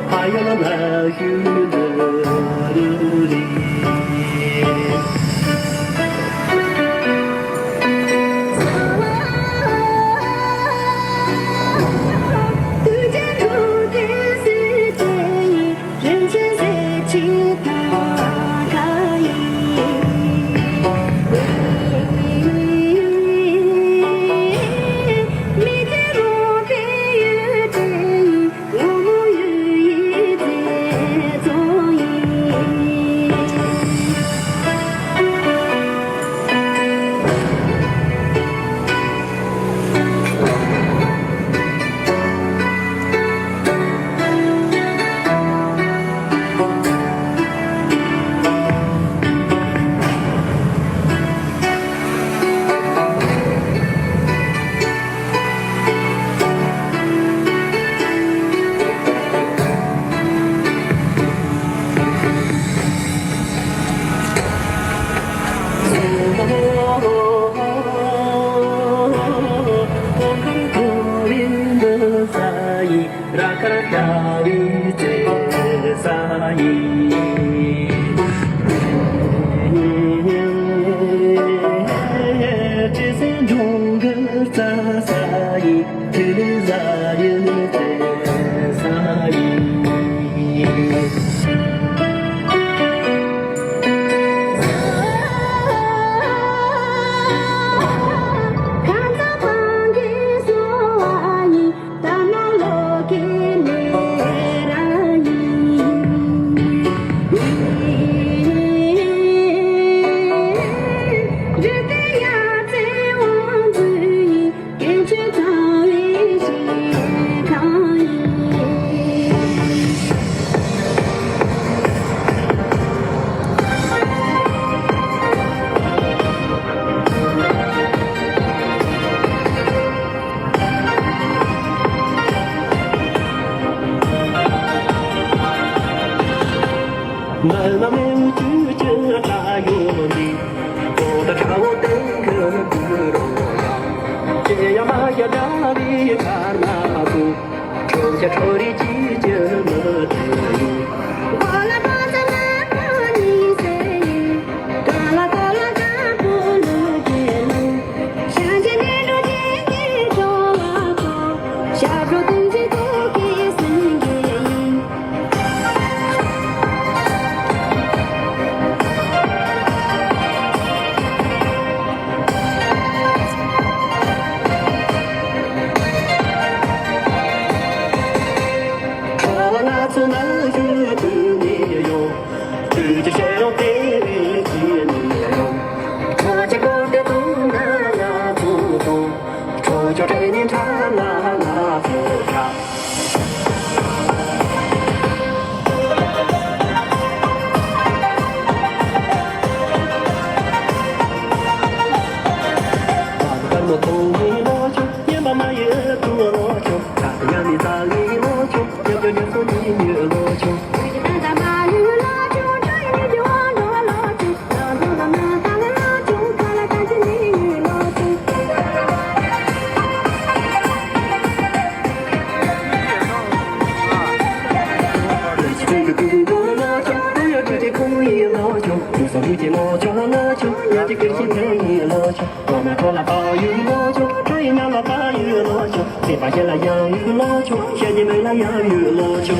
还有那雨的里。慢慢没去这大雨里，我的朝灯可不落呀。这样嘛呀哪里看那不，春夏秋的季节么子雨。哗啦哗啦啦哗你谁雨，嘎啦嘎啦嘎不露天路。夏天年中天天着啊着，夏着冬季多给森给影。从那雨的你哟，直接谁要给你接你哟？我家狗的东南那不东，出叫这年长那不长。把我头里落去，也把马也多落去，大娘的家里落去，要叫你说你女落去。不见我就了就，也就给心陪你了就。我们说了大雨了就，这样了大雨了就，谁发现了洋雨了就，嫌你没了洋雨了就。